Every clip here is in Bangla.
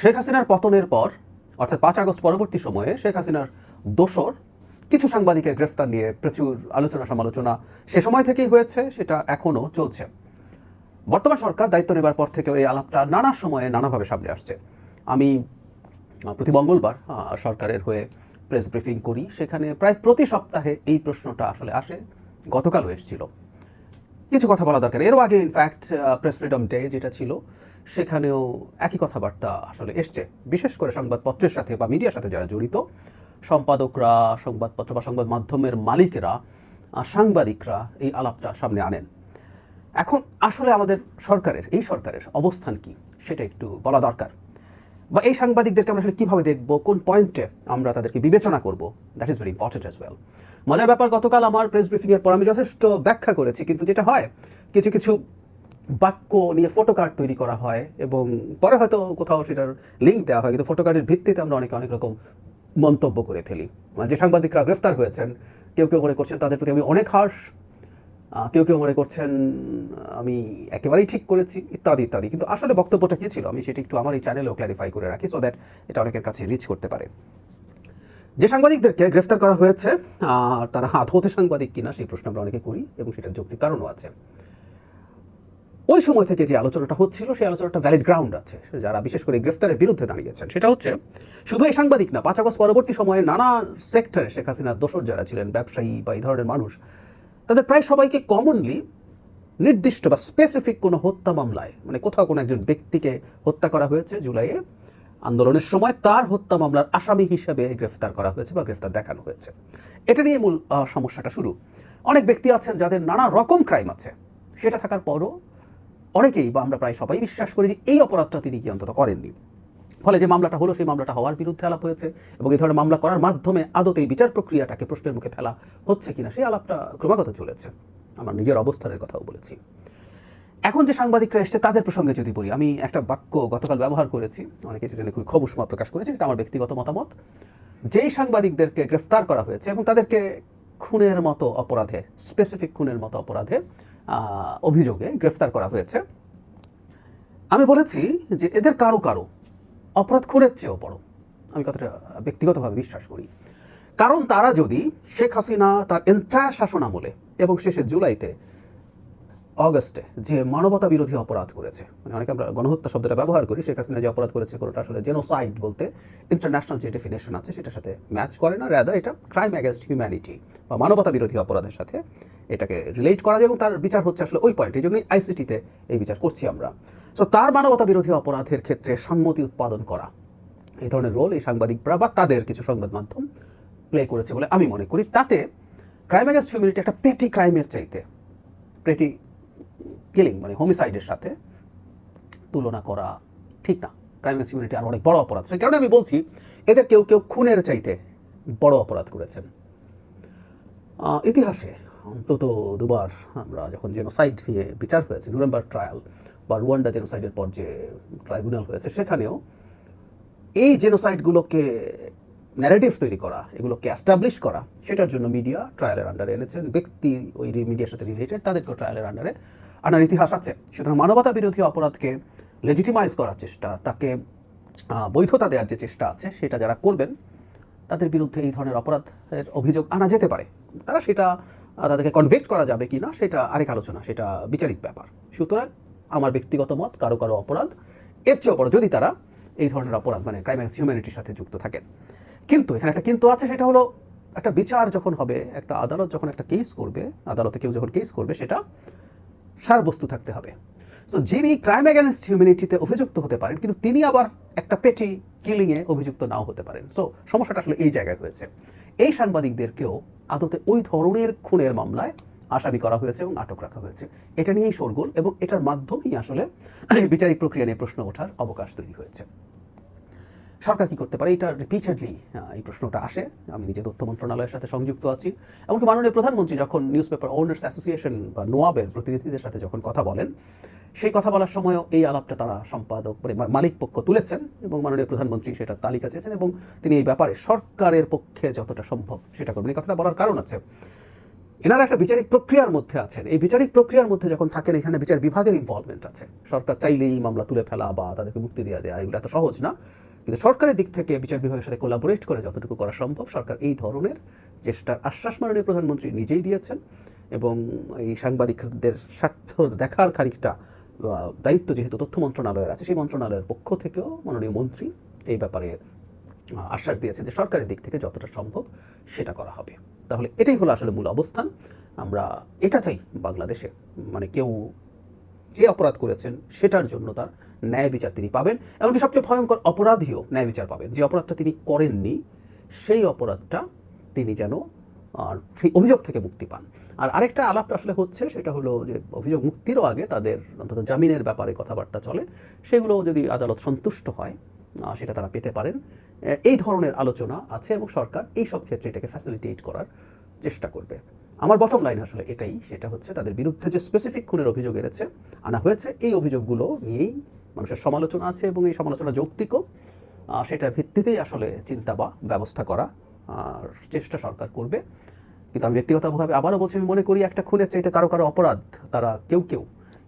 শেখ হাসিনার পতনের পর অর্থাৎ 5 আগস্ট পরবর্তী সময়ে শেখ হাসিনার দোসর কিছু সাংবাদিকের গ্রেফতার নিয়ে প্রচুর আলোচনা সমালোচনা সে সময় থেকেই হয়েছে, সেটা এখনও চলছে। বর্তমান সরকার দায়িত্ব নেবার পর থেকেও এই আলাপটা নানা সময়ে নানাভাবে সামনে আসছে। আমি প্রতি মঙ্গলবার সরকারের হয়ে প্রেস ব্রিফিং করি, সেখানে প্রায় প্রতি সপ্তাহে এই প্রশ্নটা আসলে আসে। গতকালও এসেছিল। কিছু কথা বলা দরকার। এরও আগে ইনফ্যাক্ট প্রেস ফ্রিডম ডে যেটা ছিল সেখানেও একই কথাবার্তা আসলে এসছে, বিশেষ করে সংবাদপত্রের সাথে বা মিডিয়ার সাথে যারা জড়িত, সম্পাদকরা, সংবাদপত্র বা সংবাদ মাধ্যমের মালিকেরা, সাংবাদিকরা এই আলাপটা সামনে আনেন। এখন আসলে আমাদের এই সরকারের অবস্থান কি সেটা একটু বলা দরকার, বা এই সাংবাদিকদেরকে আমরা আসলে কীভাবে দেখব, কোন পয়েন্টে আমরা তাদেরকে বিবেচনা করব, that is very important as well. মজার ব্যাপার, গতকাল আমার প্রেস ব্রিফিংয়ের পর আমি যথেষ্ট ব্যাখ্যা করেছি, কিন্তু যেটা হয় কিছু কিছু বাক্য নিয়ে ফটো কার্ড তৈরি করা হয় এবং পরে হয়তো কোথাও সেটার লিঙ্ক দেওয়া হয়, কিন্তু ফটো কার্ডের ভিত্তিতে আমরা অনেক রকম মন্তব্য করে ফেলি। যে সাংবাদিকরা গ্রেফতার হয়েছেন, কেউ কেউ মনে করছেন তাদের প্রতি আমি অনেক হার্শ, কেউ কেউ মনে করছেন আমি একেবারেই ঠিক করেছি, ইত্যাদি ইত্যাদি। কিন্তু আসলে বক্তব্যটা কী ছিল আমি সেটা একটু আমার এই চ্যানেলেও ক্ল্যারিফাই করে রাখি, সো দ্যাট এটা অনেকের কাছে রিচ করতে পারে। যে সাংবাদিকদেরকে গ্রেফতার করা হয়েছে তারা আদৌতে সাংবাদিক কিনা সেই প্রশ্ন আমরা অনেকে করি, এবং সেটার যৌক্তিক কারণও আছে। ওই সময় থেকে যে আলোচনাটা হচ্ছিল সেই আলোচনাটা ভ্যালিড গ্রাউন্ড আছে, যারা বিশেষ করে গ্রেফতারের বিরুদ্ধে দাঁড়িয়েছেন। সেটা হচ্ছে শুধু এই সাংবাদিক না, 5 আগস্ট পরবর্তী সময়ে নানা সেক্টরে শেখ হাসিনার দোসর যারা ছিলেন, ব্যবসায়ী বা এই ধরনের মানুষ, তাদের প্রায় সবাইকে কমনলি নির্দিষ্ট বা স্পেসিফিক কোনো হত্যা মামলায়, মানে কোথাও কোনো একজন ব্যক্তিকে হত্যা করা হয়েছে জুলাইয়ে আন্দোলনের সময়, তার হত্যা মামলার আসামি হিসেবে গ্রেফতার করা হয়েছে বা গ্রেফতার দেখানো হয়েছে। এটা নিয়ে মূল সমস্যাটা শুরু। অনেক ব্যক্তি আছেন যাদের নানা রকম ক্রাইম আছে, সেটা থাকার পরও অনেকেই বা আমরা প্রায় সবাই বিশ্বাস করি যে এই অপরাধটা তিনি কি অন্তত করেননি। ফলে যে মামলাটা হলো সেই মামলাটা হওয়ার বিরুদ্ধে আলাপ হয়েছে, এবং এই ধরনের মামলা করার মাধ্যমে আদতে এই বিচার প্রক্রিয়াটাকে প্রশ্নের মুখে ফেলা হচ্ছে কিনা সেই আলাপটা ক্রমাগত চলেছে। আমার নিজের অবস্থানের কথাও বলেছি। এখন যে সাংবাদিকরা এসছে তাদের প্রসঙ্গে যদি বলি, আমি একটা বাক্য গতকাল ব্যবহার করেছি, অনেকে সেটা নিয়ে খুবই খবুসমা প্রকাশ করেছে, এটা আমার ব্যক্তিগত মতামত। যেই সাংবাদিকদেরকে গ্রেফতার করা হয়েছে এবং তাদেরকে খুনের মতো অপরাধে, স্পেসিফিক খুনের মতো অপরাধে অভিযোগে গ্রেফতার করা হয়েছে, আমি বলেছি যে এদের কারো কারো অপরাধ খুনের চেয়েও বড়। আমি কথাটা ব্যক্তিগতভাবে বিশ্বাস করি। কারণ তারা যদি শেখ হাসিনা তার এন্টায়ার শাসনামলে এবং শেষে জুলাইতে অগস্টে যে মানবতা বিরোধী অপরাধ করেছে, মানে অনেকে আমরা গণহত্যা শব্দটা ব্যবহার করি, শেখ হাসিনা যে অপরাধ করেছে কোনোটা আসলে জেনোসাইড বলতে ইন্টারন্যাশনাল যে ডেফিনেশন আছে সেটার সাথে ম্যাচ করে না, রাদার এটা ক্রাইম অ্যাগেন্স্ট হিউম্যানিটি বা মানবতা বিরোধী অপরাধের সাথে এটাকে রিলেট করা যায়, এবং তার বিচার হচ্ছে আসলে ওই পয়েন্ট। এই জন্যই আইসিটিতে এই বিচার করছি আমরা। সো তার মানবতা বিরোধী অপরাধের ক্ষেত্রে সম্মতি উৎপাদন করা, এই ধরনের রোল এই সাংবাদিকরা বা তাদের কিছু সংবাদ মাধ্যম প্লে করেছে বলে আমি মনে করি। তাতে ক্রাইম অ্যাগেন্স্ট হিউম্যানিটি একটা পেটি ক্রাইমের চাইতে, পেটি কিলিং মানে হোমিসাইডের সাথে তুলনা করা ঠিক না। ক্রাইম অ্যাগেন্স্ট হিউম্যানিটি আর অনেক বড় অপরাধ। সেই কারণে আমি বলছি এদের কেউ কেউ খুনের চাইতে বড় অপরাধ করেছেন। ইতিহাসে অন্তত দুবার আমরা যখন জেনোসাইড নিয়ে বিচার হয়েছে, নুরেমবার্গ ট্রায়াল বা রুয়ান্ডা জেনোসাইডের পর যে ট্রাইব্যুনাল হয়েছে, সেখানেও এই জেনোসাইডগুলোকে ন্যারেটিভ তৈরি করা, এগুলোকে অ্যাস্টাবলিশ করা, সেটার জন্য মিডিয়া ট্রায়ালের আন্ডারে এনেছেন। ব্যক্তি ওই মিডিয়ার সাথে রিলেটেড তাদেরকেও ট্রায়ালের আন্ডারে আনার ইতিহাস আছে। সুতরাং মানবতা বিরোধী অপরাধকে লেজিটিমাইজ করার চেষ্টা, তাকে বৈধতা দেওয়ার যে চেষ্টা আছে, সেটা যারা করবেন তাদের বিরুদ্ধে এই ধরনের অপরাধের অভিযোগ আনা যেতে পারে। তারা সেটা তাদেরকে কনভিক্ট করা যাবে কি না সেটা আরেক আলোচনা, সেটা বিচারিক ব্যাপার। সুতরাং আমার ব্যক্তিগত মত, কারো কারো অপরাধ এর চেয়েও বড় যদি তারা এই ধরনের অপরাধ মানে ক্রাইম অ্যাগেন্স্ট হিউম্যানিটির সাথে যুক্ত থাকেন। কিন্তু এখানে একটা কিন্তু আছে, সেটা হলো একটা বিচার যখন হবে, একটা আদালত যখন একটা কেস করবে, আদালতে কেউ যখন কেস করবে, সেটা সারবস্তু থাকতে হবে। সো যিনি ক্রাইম অ্যাগেন্স্ট হিউম্যানিটিতে অভিযুক্ত হতে পারেন, কিন্তু তিনি আবার একটা পেটি কিলিংয়ে অভিযুক্ত নাও হতে পারেন। সো সমস্যাটা আসলে এই জায়গায় হয়েছে। এই সাংবাদিকদেরকেও আদতে ওই ধরনের খুনের মামলায় আসামি করা হয়েছে এবং আটক রাখা হয়েছে। এটা নিয়েই শোরগোল, এবং এটার মাধ্যমেই আসলে বিচারিক প্রক্রিয়া নিয়ে প্রশ্ন ওঠার অবকাশ তৈরি হয়েছে। সরকার কী করতে পারে, এটা রিপিটেডলি এই প্রশ্নটা আসে। আমি নিজে তথ্য মন্ত্রণালয়ের সাথে সংযুক্ত আছি, এমনকি মাননীয় প্রধানমন্ত্রী যখন নিউজ পেপার ওনার্স অ্যাসোসিয়েশন বা নোয়াবের প্রতিনিধিদের সাথে যখন কথা বলেন, সেই কথা বলার সময়ও এই আলাপটা তারা সম্পাদক মালিক পক্ষ তুলেছেন, এবং মাননীয় প্রধানমন্ত্রী সেটা তালিকা চেয়েছেন, এবং তিনি এই ব্যাপারে সরকারের পক্ষে যতটা সম্ভব সেটা করবেন। এই কথাটা বলার কারণ আছে, এনারা একটা বিচারিক প্রক্রিয়ার মধ্যে আছেন। এই বিচারিক প্রক্রিয়ার মধ্যে যখন থাকেন, এখানে বিচার বিভাগের ইনভলভমেন্ট আছে। সরকার চাইলেই মামলা তুলে ফেলা বা তাদেরকে মুক্তি দেওয়া এগুলো এত সহজ না। কিন্তু সরকারের দিক থেকে বিচার বিভাগের সাথে কোলাবোরেট করে যতটুকু করা সম্ভব সরকার এই ধরনের চেষ্টার আশ্বাস মাননীয় প্রধানমন্ত্রী নিজেই দিয়েছেন। এবং এই সাংবাদিকদের স্বার্থ দেখার খানিকটা দায়িত্ব যেহেতু তথ্য মন্ত্রণালয়ের আছে, সেই মন্ত্রণালয়ের পক্ষ থেকেও মাননীয় মন্ত্রী এই ব্যাপারে আশ্বাস দিয়েছে যে সরকারের দিক থেকে যতটা সম্ভব সেটা করা হবে। তাহলে এটাই হলো আসলে মূল অবস্থান। আমরা এটা চাই বাংলাদেশে, মানে কেউ যে অপরাধ করেছেন সেটার জন্য তার ন্যায় বিচার তিনি পাবেন। এমনকি সবচেয়ে ভয়ঙ্কর অপরাধীও ন্যায় বিচার পাবেন। যে অপরাধটা তিনি করেননি সেই অপরাধটা তিনি যেন সেই অভিযোগ থেকে মুক্তি পান। আর আরেকটা আলাপ আসলে হচ্ছে, সেটা হলো যে অভিযোগ মুক্তিরও আগে তাদের অন্তত জামিনের ব্যাপারে কথাবার্তা চলে, সেগুলো যদি আদালত সন্তুষ্ট হয় সেটা তারা পেতে পারেন। এই ধরনের আলোচনা আছে এবং সরকার এই সব ক্ষেত্রে এটাকে ফ্যাসিলিটেট করার চেষ্টা করবে। আমার বটম লাইন আসলে এটাই, সেটা হচ্ছে তাদের বিরুদ্ধে যে স্পেসিফিক খুনের অভিযোগ আনা হয়েছে, এই অভিযোগগুলো নিয়েই মানুষের সমালোচনা আছে এবং এই সমালোচনা যৌক্তিকও। সেটার ভিত্তিতেই আসলে চিন্তা বা ব্যবস্থা করা চেষ্টা সরকার করবে। কিন্তু আমি ব্যক্তিগতভাবে আবারও বলছি, আমি মনে করি একটা খুনের চাইতে কারো কারো অপরাধ, তারা কেউ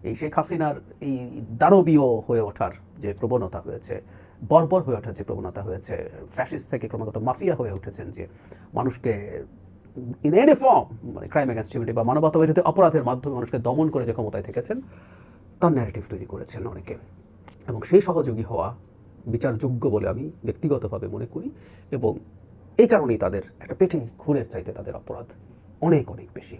এই শেখ হাসিনার এই দানবীয় হয়ে ওঠার যে প্রবণতা হয়েছে, বর্বর হয়ে ওঠার যে প্রবণতা হয়েছে, ফ্যাসিস্ট থেকে ক্রমাগত মাফিয়া হয়ে উঠেছেন, যে মানুষকে ইন এনি ফর্ম, মানে ক্রাইম এগেন্স্ট হিউম্যানিটি বা মানবতাবিরোধী অপরাধের মাধ্যমে মানুষকে দমন করে যে ক্ষমতায় থেকেছেন, তার ন্যারেটিভ তৈরি করেছেন অনেকে। এবং সেই সহযোগী হওয়া বিচারযোগ্য বলে আমি ব্যক্তিগতভাবে মনে করি। এবং এই কারণেই তাদের একটা পেটে খুনের চাইতে তাদের অপরাধ অনেক অনেক বেশি।